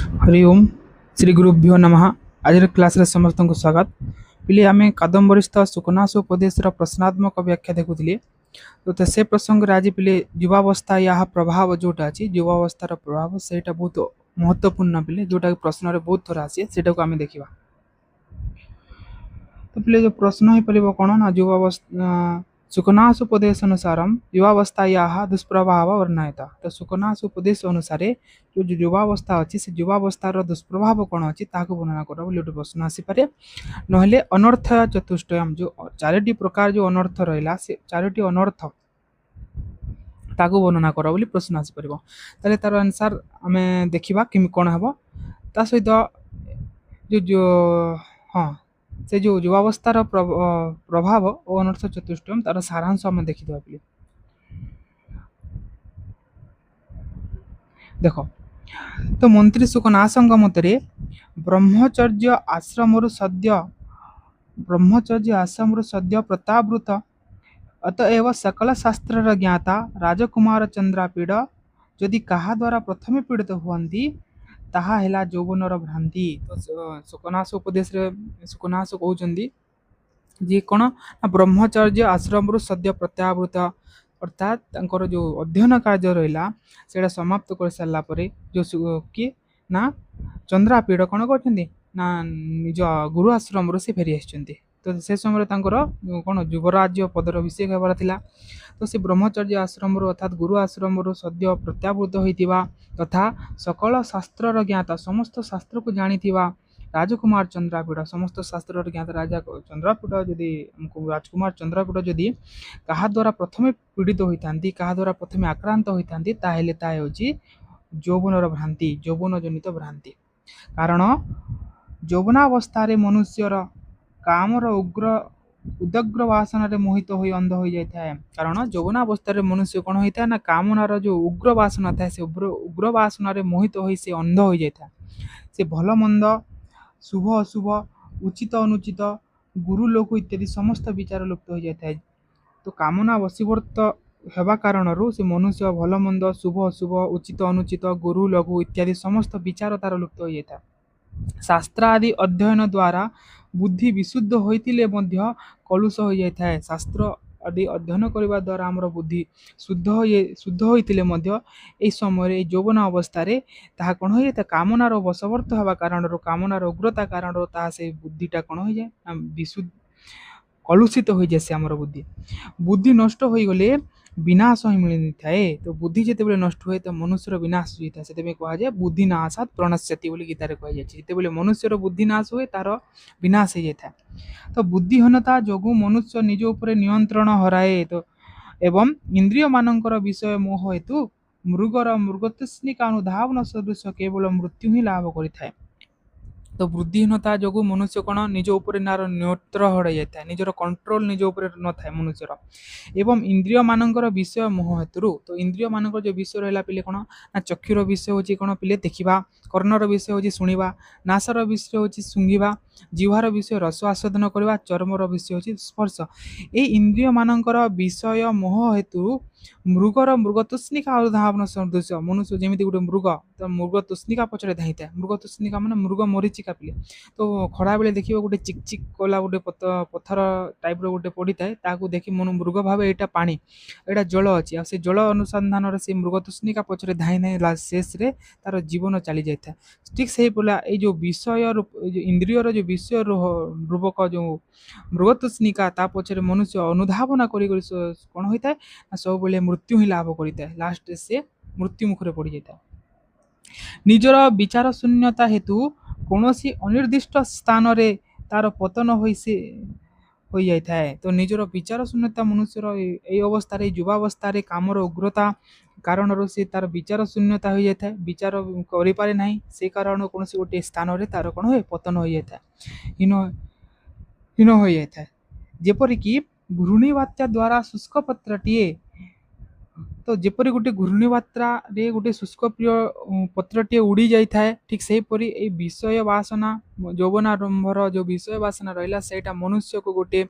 हरि ओम श्री गुरुभ्यो नमः। आज क्लास रे समस्त को स्वागत। पिले आमे कादम्बरीस्थ सुकनास उपदेश प्रश्नात्मक व्याख्या देखुले। तो से प्रसंग आज पिले युवावस्था या प्रभाव जोटा अच्छी युवावस्थार प्रभाव से बहुत महत्वपूर्ण पिले जोटा प्रश्न रे बहुत थोड़ा आसी सेटा को आमे देखिबा। तो पिले जो प्रश्न है परिबो कोन ना युवावस्था सुकनास उपदेश अनुसार युवावस्थायाः दुष्प्रभाव वर्णयता। तो सुकनास उपदेश अनुसार जो युवावस्था अच्छी से युवावस्थार दुष्प्रभाव कौन अच्छी ताको वर्णना कर बोली गोटे प्रश्न आसी पारे। नहले अनर्थ चतुष्टयम जो चारोटी प्रकार जो अनर्थ रहिला से चारोटी अनर्थ ताको वर्णना कर बोली प्रश्न आसी परिबो। ताले तार आंसर आमे देखिबा कि कोन हबो ता सहित जो हाँ से जो युवावस्थार प्रभाव और अनर्थ चतुष्टयम तार सारांश आम देखिदेवा पिले। देख तो मंत्री सुकनासंग मतरे ब्रह्मचर्य आश्रम सद्य प्रतावृत अतएव सकल शास्त्र ज्ञाता राजकुमार चंद्रापीड़ जदि कहा द्वारा प्रथमे पीड़ित हुअन्ति ताहा हेला यौवनर भ्रांति। तो सुकनास उपदेश रे सुकनास कहउचंदी जे कोन ब्रह्मचर्य आश्रम सद्य प्रत्यावृत अर्थात तांकर जो अध्ययन कार्य रहिला सेटा समाप्त कर सारला परे जो कि ना चंद्रापीड़ कौन करछन्ती ना निज गुरु आश्रम से फेरी आछन्ती। तो से समय तांकर कौन युवराज्य पदर अभिषेक हेबार थिला। तो से ब्रह्मचर्य आश्रम अर्थात गुरु आश्रम सद्य प्रत्यावृत होइतिबा तथा सकल शास्त्र ज्ञाता समस्त शास्त्र को जानिथिबा राजकुमार चंद्रापीड़ समस्त शास्त्र ज्ञाता राजा चंद्रापीड़ जदि राजकुमार चंद्रापीड़ जदि कहा द्वारा प्रथमे पीड़ित होइतांती कहा द्वारा प्रथमे आक्रांत होइतांती ताहेले ता हेउची यौवनर भ्रांति यौवन जनित भ्रांति। कारण यौवनावस्था मनुष्यर कामर उदग्र वासना मोहित हो अंध हो जाए। कारण यौवनावस्था मनुष्य कौन होता है ना कामनार जो उग्र वासना था से उग्र वासना मोहित हो से अंध हो जाए। से भल मंद शुभ अशुभ उचित अनुचित गुरु लोक इत्यादि समस्त विचार लुप्त हो जाए। तो कामना वशीवर्त हेबा कारण से मनुष्य भल मंद शुभ अशुभ उचित अनुचित गुरु लघु इत्यादि समस्त विचार तार लुप्त हो जाए। शास्त्र आदि अध्ययन द्वारा बुद्धि विशुद्ध होइतिले मध्य कलुष हो जाए। शास्त्र आदि अध्ययन करने द्वारा आमर बुद्धि शुद्ध होइतिले मध्य एई समय यौवन अवस्था ताहा कौन हो जाए कामनार वशवर्त होगा कारण कामनार उग्रता कारण ताहा से बुद्धिटा कौन हो जाए विशुद्ध कलुषित हो जाए। आमर बुद्धि नष्ट हो गले विनाश ही मिल थाए। तो बुद्धि जिते नष्ट हुए तो मनुष्यर विनाश होता है से कहुए बुद्धि नाशात प्रणश्यति बोली गीतार कहुए जिते मनुष्यर बुद्धि नाश हुए तार विनाश हो जाए। तो बुद्धिहीनता जोगु मनुष्य निज उपर नियंत्रण हराए। तो एवं इंद्रिय मानकर विषय मोह हेतु मृगर मृगतृष्णिका अनुधावन सदृश केवल मृत्यु ही लाभ करिथाए। तो बुद्धिहीनता जो मनुष्य कौन निज उपर नार नियंत्रण हराई जाए निजर कंट्रोल निज उपर न थाए मनुष्यर। एवं इंद्रिय मानकर विषय मोह हेतु तो इंद्रिय मानकर जो विषय रहा पिले कौन ना चक्षुर विषय हूँ कौन पिले देखा कर्णर विषय हूँ शुणा नासर विषय हूँ शुंघा जीवार विषय रस आस्वादन करवा चर्मर विषय हूँ स्पर्श। ये इंद्रिय मानकर विषय मोह हेतु मृगर मृगतृष्णिका अनुधावन सदृश मनुष्य जमी गोटे मृग तो मृग तृष्णिका पचर धाई था मृग तृष्णिका मान मृग मरीचिका पिले। तो खरा बेले देखिए गोटे चिक चिक कला गोटे पत्थर टाइप गोटे पड़ी थाए ताकू देखी मन मृग भाव यहाँ पानी यहाँ जल अच्छी आ जल अनुसंधान से मृग तृष्णिका पचर धाई धाई शेष तार जीवन चली जाए। ठीक से बोला ये विषय इंद्रियर जो विषय रूपक जो मृग तृष्णिका ता पचर मनुष्य अनुधावना कौन होता है सब बेले मृत्यु ही लाभ करता है लास्ट से मृत्यु मुखरे पड़ जाता है। निजर विचार शून्यता हेतु कौन सी अनिर्दिष्ट स्थान रे तार पतन हो जाए थाए। तो निजर विचार शून्यता मनुष्यर ये अवस्था युवावस्था कामर उग्रता कारण से तार विचार शून्यता हो जाए विचार करें ना से कारण कौन से गोटे स्थान रे तार कौन हुए पतन हो जाए हीन हो जाए। जेपरिक घूर्णी बात्या द्वारा शुष्क पत्रटीए तो जेपरी गोटे घूर्णी बात्रा रे गोटे शुष्क प्रिय पत्रटीए उड़ी जाए ठीक से परी विषय वासना यौवनारंभर जो विषय वासना रहा सेटा मनुष्य को गोटे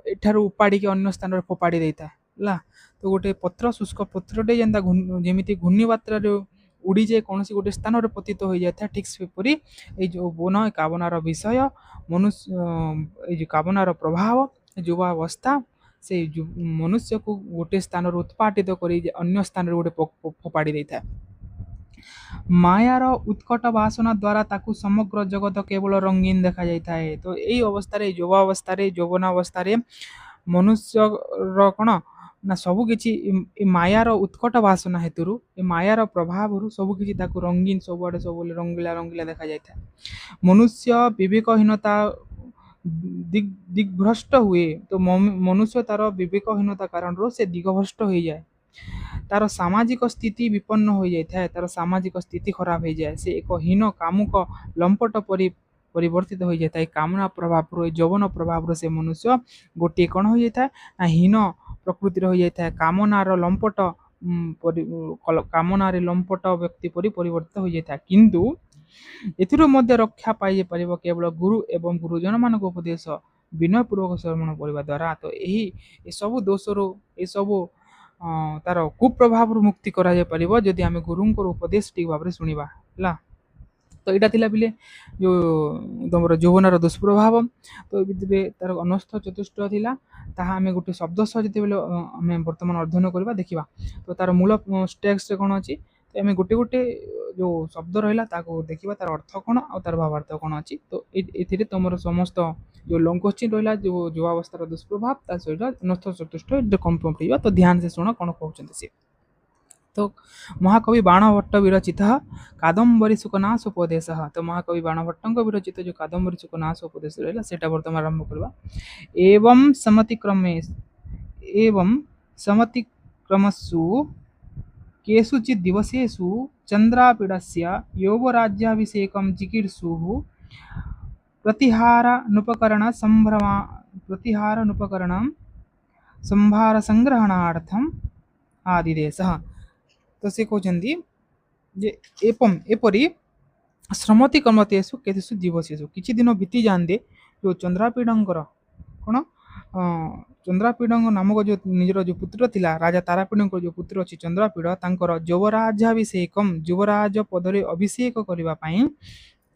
एठार उपाड़ी के अन्य स्थान फोपाड़ी देता है। तो गोटे पत्र शुष्क पत्रटे जेनता जमी घूर्णी बात्रा उड़ीजे कौन गोटे स्थान में पतित हो जाता है। ठीक सेपरी ये जो मन कामनार विषय मनुष्य ये कामनार प्रभाव युवावस्था से मनुष्य को गोटे स्थान उत्पाटित कर अन्य स्थान गोटे फोपाड़ी देता है। मायार उत्कट बासना द्वारा ताकू समग्र जगत केवल रंगीन देखा जाता है। तो यही अवस्था युवावस्था यौवनावस्था मनुष्य कौन ना सबकि मायार उत्कट बासना हेतु मायार प्रभाव सबकि रंगीन सबुआड़े सब रंगीला रंगीला देखा जाता है। मनुष्य विवेकहीनता दिग्भ्रष्ट हुए। तो मनुष्य तार विवेकहीनता कारण से दिग्भ्रष्ट हो जाए। तार सामाजिक स्थिति विपन्न हो जाए है। तार सामाजिक स्थिति खराब हो जाए। से एक हीन कामुक लंपट परिवर्तित हो जाता है। कामना प्रभाव यौवन प्रभाव से मनुष्य गोटे कौन हो जाता है हीन प्रकृतिर हो जाता है। कामनार लंपट कामनार लंपट व्यक्ति परि परिवर्तित हो जाता है। किंतु एथिरो मध्य रक्षा पाई पारिब केवल गुरु एवं गुरुजन मानक उपदेश विनयपूर्वक श्रवण करने द्वारा। तो यही सब दोषरू ये सब तार कुप्रभाव मुक्ति करा पारिब जदि आमे गुरुंकर उपदेश ठीक भाव शुणा है। तो यहाँ थिला बिले जो तुम यौवनार दुष्प्रभाव। तो ये तार अनस्थ चतुष्ट थिला ताहा आमे गोटे शब्द सह जिते आमे वर्तमान अध्ययन करबा देखिबा। तो तार मूल टेक्स्ट रे कोन अछि तो आमे गोटे गोटे जो शब्द रहिला ताको देखिबा तार अर्थ कोन आ तार भावार्थ कोन अछि। तो एथिरे तुमर समस्त जो लॉन्ग क्वेश्चन रहिला जो युवावस्थार दुष्प्रभाव ता सहित अनस्थ चतुष्ट जो कंप्लीट होइबा। तो ध्यान से सुनो कोन कहउछन्ते से। तो महाकवि बाणभट्ट विरचित कादम्बरी सुकनाश उपदेश। तो महाकवि बाणभट्ट विरचित जो कादम्बरी सुकनाश उपदेश रहा सेटा बर्तमान आरंभ करवा। एवं समतिक्रमसु केषुचित् दिवसेषु चन्द्रापीडस्य यौवराज्याभिषेकं चिकीर्षुः प्रतिहारानुपकरण संभार संग्रहणार्थम आदिदेशः। तो से कहते जे एपम एपरी श्रमति कर्मतेषु केतेषु दिवसेषु किछि दिन बीती जाते जो चंद्रापीडंकर कौन चंद्रापीडंग नामक जो निजर जो पुत्र थिला राजा तारापीडंकर जो पुत्र अच्छी चंद्रापीड तांकर युवराज्याभिषेकम युवराज पदरे अभिषेक करबा पई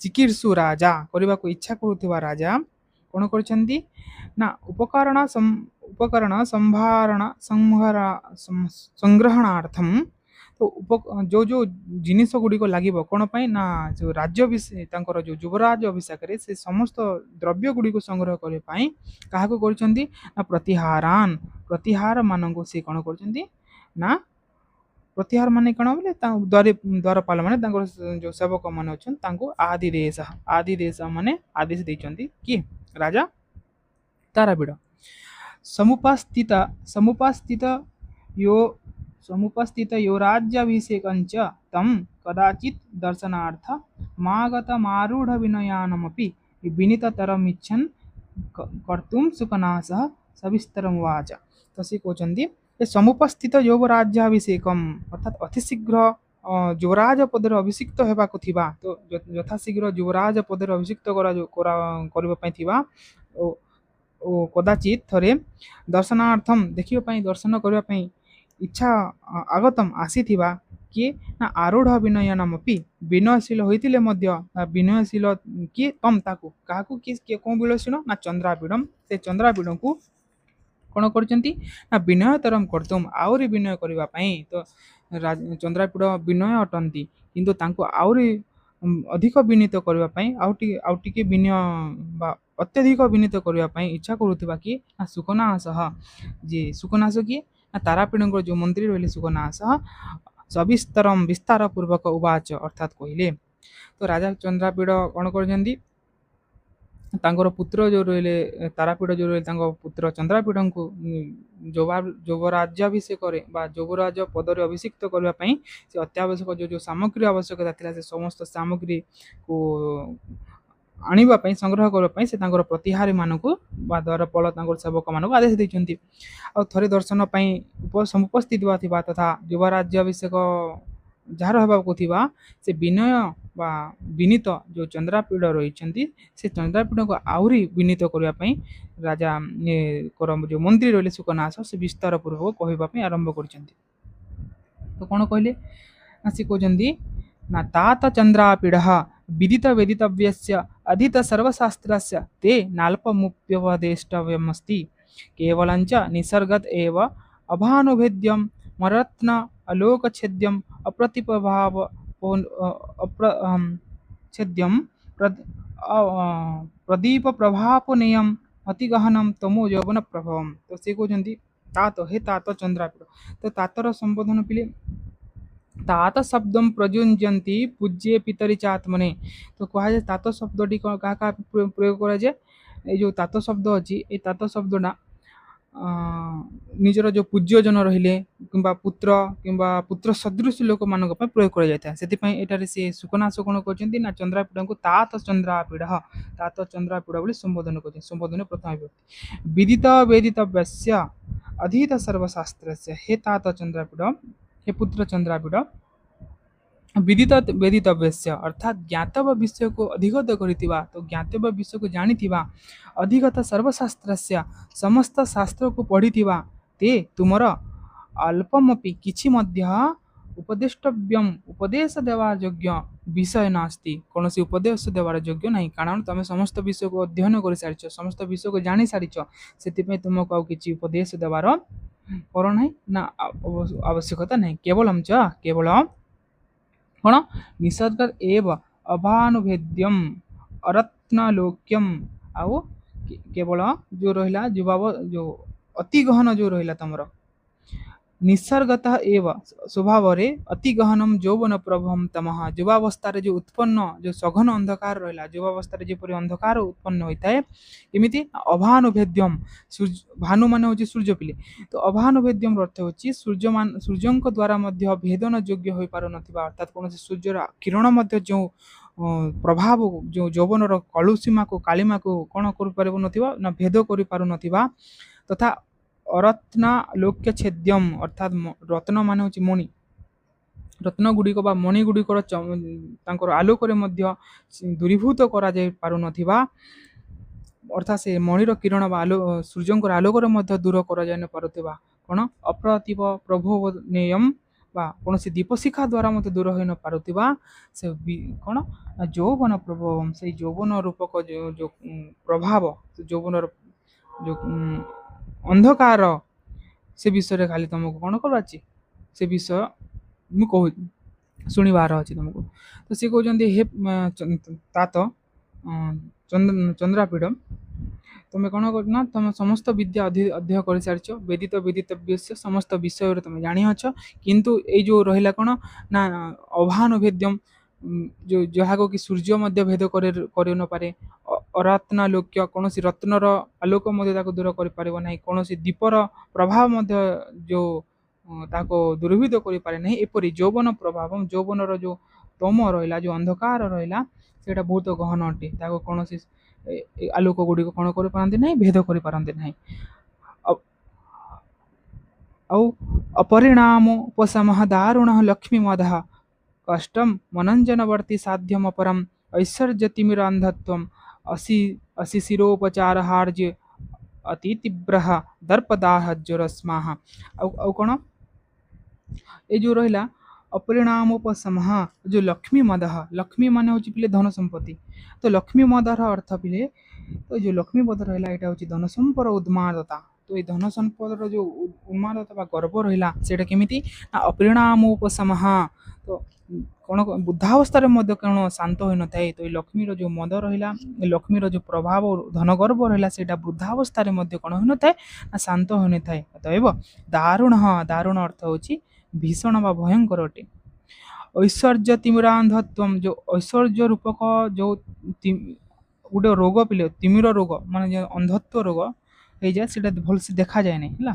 चिकीर्षु राजा करबा को इच्छा करुवा राजा कौन करछंती ना उपकरण संभारण संग्रहणार्थम। तो जो जो जिनिस गुड़िक लगे कौन पाई ना जो राज्याभिषेक जो युवराज अभिषेक से समस्त द्रव्य गुड़िक संग्रह करने क्या कर प्रतिहार मान से कौन कर ना प्रतिहार मान कौन बोले द्वारपाल मान जो सेवक मान अच्छा आदिदेश मान आदेश देते कि राजा तारापीड समुपस्थित यो राज्याभिषेकञ्च तं कदाचित् दर्शनार्थ मागतमारूढ़ विनयानमपि विनीततरमिच्छन् कर्तुं सुकनासः सविस्तरमुवाच। तो से कहते ये समुपस्थित युवराज्याभिषेकम अर्थात अतिशीघ्र युवराज पदर अभिषिक्त होबाक थिबा। तो यथाशीघ्र युवराज पदर अभिषिक्त करा कदाचित थरे दर्शनार्थम देखियो दर्शन करने इच्छा आगतम आसीथिबा किए ना आरूढ़ विनय नामपि विनयशील होइतिले मध्य विनयशील किए तम ताकू काकू किए कौन विनयशील ना चंद्रापीडम से चंद्रापीडम को कौन करचंती ना विनयतरम करतुम आउरी विनय करबा पई। तो चंद्रापीड विनय अटंती किंतु तांको आउरी अधिक विनीत करबा पई आउटिके विनय बा अत्यधिक विनीत करबा पई इच्छा करुथिबा कि ना सुकनासह जे सुकनास किए तारापीडंकर जो मंत्री रही सुकनास सविस्तरम विस्तार पूर्वक उवाच अर्थात कहले। तो राजा चंद्रापीड कौन कर पुत्र जो रही तारापीड जो रही पुत्र चंद्रापीड को युवराज्याभिषेक युवराज पदर अभिषिक्त करने से अत्यावश्यक जो जो सामग्री आवश्यकता थी से समस्त सामग्री को आने संग्रह करने से प्रतिहारी मानक द्वारपाल सेवक मानक आदेश देते। आ थे दर्शन समुपस्थित तथा युवराज्याभिषेक जार होगा से विनय बा विनीत जो चंद्रापीड रही से चंद्रापीड को आहरी विनीत करने राजा जो मंत्री रही सुकनास से विस्तार पूर्वक कहवाई आरंभ कर। तो कौन कहले सी कहते न तात चन्द्रापीडः विदितवेदितव्यस्य अधीत सर्वशास्त्रस्य ते नाल्पमुप्यवदेष्टव्यमस्ति केवलञ्च निसर्गत एव अभानुभेद्यं मरत्न अलोकछेद्यम् अप्रतिपभाव छेद्यं प्रदीप प्रभापनेयम् अतिगहनं तमो यौवन प्रभावम। तो से कहते तात हे तात चंद्रापीड। तो तातर संबोधन पिले तात शब्दम प्रयुञ्जन्ति पूज्ये पितरि चात्मने। तो कहुए तात शब्दटी क्या क्या प्रयोग कराए ये जो तात शब्द अच्छी ये तात शब्दटा निजर जो पूज्यजन रहिले किंबा पुत्र सदृश लोक मान प्रयोग कर सी सुकनाश कौन कर चंद्रापीड़ को तात चंद्रापीड़ बोली संबोधन कर संबोधन प्रथम विभक्ति विदित वेदित व्यस्य अधीत सर्वशास्त्र हे तात चंद्रापीड़ हे पुत्र चंद्रापीड़ विदित वेदितव्य अर्थात ज्ञातव्य विषय को अधिगत करिथिबा तो ज्ञातव्य विषय को जानिथिबा अधिगत सर्वशास्त्र समस्त शास्त्र को पढ़िथिबा ते तुमर अल्पमपि किछि मध्य उपदेष्टव्यम उपदेश देवार योग्य विषय नास्ति कौन सी उपदेश देवार योग्य नहीं कारण तुम समस्त विषय को अध्ययन कर सारी समस्त विषय को जानी सारी से तुमको आउ किछि उपदेश देवार कर नहीं ना आवश्यकता नहीं केवल कौन निसर्ग एव अभानुभेद्यम अरत्नालोक्यम आउ केवल जो रहिला जो अति गहन जो रहिला तमर निसर्गतः एव स्वभाव अति गहनम यौवन प्रभम तमह युवावस्था जो उत्पन्न जो सघन अंधकार रहा युवावस्था जपरी अंधकार उत्पन्न होता है केमिति अभानुभेद्यम भानु मान हूँ सूर्य पिले तो अभानुभेद्यम अर्थ हूँ सूर्य द्वारा भेदन योग्य हो पार ना अर्थात कौन सूर्यर किरण जो प्रभाव जो यौवन कलुसीमा को कालीमा को कौन कर भेद कर तथा अरत्नालोक्य छेद्यम अर्थात रत्न मान हूँ मणि रत्न गुड़िक मणि गुड़िकर आलोक दूरीभूत कर अर्थात से मणिर किरण सूर्य आलोक दूर कर कौन अप्रतिप प्रभोनेयम कौन से दीपशिखा द्वारा दूर हो न पारुथिबा से कौन यौवन प्रभाव से यौवन रूपक जो प्रभाव यौवन जो अंधकार से विषय खाली तुमको कौन कर से विषय मु कह शुणवार अच्छे तुमको तो सी कहते हे तात चंद्रापीड़ तुम कौन करना तुम समस्त विद्या अध्ययन कर सारी वेदित वेदितव्य समस्त विषय तुम जानिछ किंतु ये जो रहा कौन ना अभानुभेद्यम जो जहाँ को कि सूर्य मध्य भेद कर न पारे अरत्नालोक्य कौन रत्नर आलोक दूर कर कौन दीपर प्रभाव जो ताको दूरभूत करें एपरी यौवन प्रभाव यौवन जो तम रहा जो अंधकार रहा से बहुत गहन अटे कौन आलोक गुड़िक कौन कर भेद कर अपरिणामोपशम दारुण लक्ष्मी मद कष्टम मनंजनवर्ती साध्यम अपरम ऐश्वर्यतिमिरांधत्वम अशिशिरोपचार हार्य अति तीव्र दर्पदाह ज्वरस्मा कौन ये जो रहा अपरिणामोपशम जो लक्ष्मी मद लक्ष्मी मान हूँ पिले धन संपत्ति तो लक्ष्मी मदर अर्थ पिले तो जो लक्ष्मी मद रहा यहाँ हूँ धन संपर उन्मादता तो ये धन संपदर जो उन्मादता गर्व रहा से केमी अपरिणामोपशम तो कौन बुद्धावस्था कौन शांत हो न था तो ये लक्ष्मीर जो मद रहा लक्ष्मीर जो प्रभाव धन गर्व रहा से वृद्धावस्था कौन हो न था ना शांत हो न था अतएव दारुण दारुण अर्थ हूँ भीषण व भयंकर अटे ऐश्वर्य तिमिरांधत्व जो ऐश्वर्य रूपक जो गोटे रोग पिले तिमिर रोग मान अंधत्व रोग हो जाए से भलसे देखा जाए नहीं है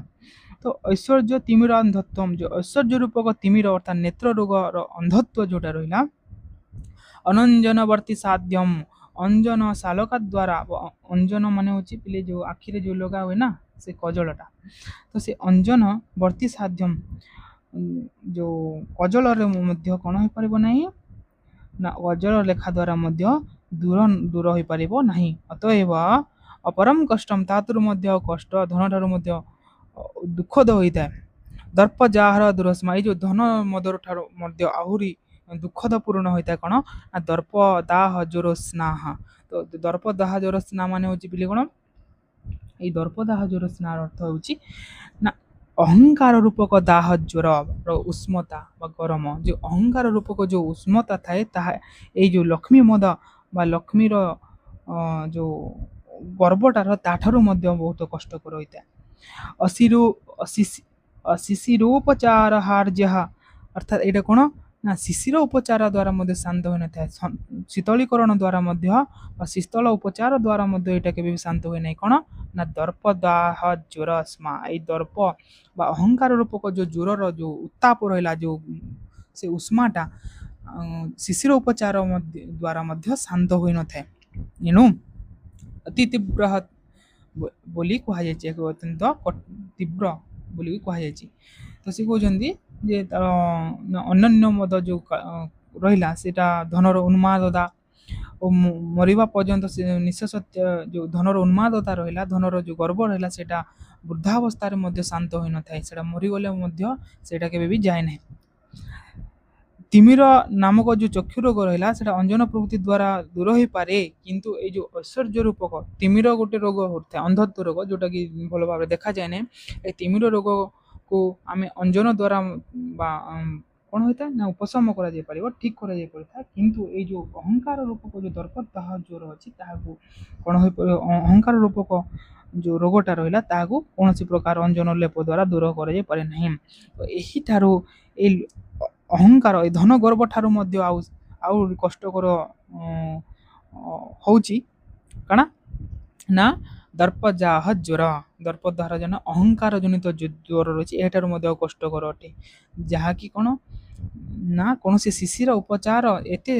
तो ऐश्वर्य तिमिरांधत्व जो ऐश्वर्य रूपक तिमिर अर्थात नेत्र रोगर अंधत्व जोटा रहा अनंजनवर्ती साध्यम अंजन शालका द्वारा अंजन मान हूँ पिले जो आखिरे जो लगा हुए ना से कजलटा तो से अंजन वर्ती साध्यम जो कजल कौन हो पार ना ना कजल लेखा द्वारा दूर दूर हो पार ना अतएव अपरम कष्टम तातुर कष्ट धन ठार दुखद होता है दर्प जार दुरस्मा ये जो धन मदर ठार आहरी ଦୁଃଖଦପୂର୍ଣ୍ଣ ହୋଇଥାଏ କ'ଣ ନା ଦର୍ପ ଦାହ ଜ୍ୱରୋତ୍ସାହ। ତ ଦର୍ପ ଦାହ ଜ୍ୱରୋତ୍ସାହ ମାନେ ହେଉଛି ବୋଲି କ'ଣ ଏଇ ଦର୍ପ ଦାହ ଜ୍ୱରୋତ୍ସାହର ଅର୍ଥ ହେଉଛି ନା ଅହଙ୍କାର ରୂପକ ଦାହ ଜ୍ୱରର ଉଷ୍ମତା ବା ଗରମ, ଯେଉଁ ଅହଙ୍କାର ରୂପକ ଯେଉଁ ଉଷ୍ମତା ଥାଏ ତାହା ଏଇ ଯେଉଁ ଲକ୍ଷ୍ମୀ ମଦ ବା ଲକ୍ଷ୍ମୀର ଯେଉଁ ଗର୍ଭଟାର ତାଠାରୁ ମଧ୍ୟ ବହୁତ କଷ୍ଟକର ହୋଇଥାଏ। ଅଶିରୁ ଶିଶିରୋପଚାର ହାର୍ଯ୍ୟ, ଅର୍ଥାତ୍ ଏଇଟା କ'ଣ ନା ଶିଶିର ଉପଚାର ଦ୍ୱାରା ମଧ୍ୟ ଶାନ୍ତ ହୋଇନଥାଏ, ଶୀତଳୀକରଣ ଦ୍ୱାରା ମଧ୍ୟ ବା ଶୀତଳ ଉପଚାର ଦ୍ୱାରା ମଧ୍ୟ ଏଇଟା କେବେ ବି ଶାନ୍ତ ହୁଏ ନାହିଁ। କ'ଣ ନା ଦର୍ପ ଦାହ ଜ୍ୱର ସ୍ମା, ଏଇ ଦର୍ପ ବା ଅହଙ୍କାର ରୂପକ ଯେଉଁ ଜ୍ୱରର ଯେଉଁ ଉତ୍ତାପ ରହିଲା, ଯେଉଁ ସେ ଉଷ୍ମାଟା ଶିଶିର ଉପଚାର ଦ୍ୱାରା ମଧ୍ୟ ଶାନ୍ତ ହୋଇନଥାଏ। ଏଣୁ ଅତି ତୀବ୍ର ବୋଲି କୁହାଯାଇଛି, ଅତ୍ୟନ୍ତ ତୀବ୍ର ବୋଲି କୁହାଯାଇଛି। ତ ସେ କହୁଛନ୍ତି ଯେ ତାର ଅନନ୍ୟ ମଦ ଯେଉଁ ରହିଲା ସେଇଟା ଧନର ଉନ୍ମାଦତା ଓ ମରିବା ପର୍ଯ୍ୟନ୍ତ ସେ ନିଃଶସତ୍ୟ ଯେଉଁ ଧନର ଉନ୍ମାଦତା ରହିଲା, ଧନର ଯେଉଁ ଗର୍ବ ରହିଲା ସେଇଟା ବୃଦ୍ଧାବସ୍ଥାରେ ମଧ୍ୟ ଶାନ୍ତ ହୋଇନଥାଏ, ସେଇଟା ମରିଗଲେ ମଧ୍ୟ ସେଇଟା କେବେ ବି ଯାଏ ନାହିଁ। ତିମିର ନାମକ ଯେଉଁ ଚକ୍ଷୁ ରୋଗ ରହିଲା ସେଇଟା ଅଞ୍ଜନ ପ୍ରଭୃତି ଦ୍ୱାରା ଦୂର ହୋଇପାରେ, କିନ୍ତୁ ଏଇ ଯେଉଁ ଐଶ୍ୱର୍ଯ୍ୟ ରୂପକ ତିମିର ଗୋଟେ ରୋଗ ହୋଇଥାଏ, ଅନ୍ଧତ୍ୱ ରୋଗ, ଯେଉଁଟାକି ଭଲ ଭାବରେ ଦେଖାଯାଏ ନାହିଁ। ଏ ତିମିର ରୋଗକୁ ଆମେ ଅଞ୍ଜନ ଦ୍ୱାରା ବା କ'ଣ ହୋଇଥାଏ ନା ଉପଶମ କରାଯାଇପାରିବ, ଠିକ୍ କରାଯାଇପାରିଥାଏ। କିନ୍ତୁ ଏଇ ଯେଉଁ ଅହଙ୍କାର ରୂପକ ଯେଉଁ ଦର୍ପ ଦାହ ଜ୍ୱର ଅଛି ତାହାକୁ କ'ଣ ହୋଇପାରିବ, ଅହଙ୍କାର ରୂପକ ଯେଉଁ ରୋଗଟା ରହିଲା ତାହାକୁ କୌଣସି ପ୍ରକାର ଅଞ୍ଜନ ଲେପ ଦ୍ୱାରା ଦୂର କରାଯାଇପାରେ ନାହିଁ। ତ ଏହିଠାରୁ ଏଇ ଅହଙ୍କାର ଏ ଧନ ଗର୍ବ ଠାରୁ ମଧ୍ୟ ଆଉ କଷ୍ଟକର ହେଉଛି କାଣା ନା ଦର୍ପଦାହ ଜ୍ୱର, ଦର୍ପଦାହ ଜନ ଅହଙ୍କାର ଜନିତ ଜ୍ୱର ରହିଛି, ଏହାଠାରୁ ମଧ୍ୟ କଷ୍ଟକର ଅଟେ, ଯାହାକି କ'ଣ ନା କୌଣସି ଶିଶିର ଉପଚାର ଏତେ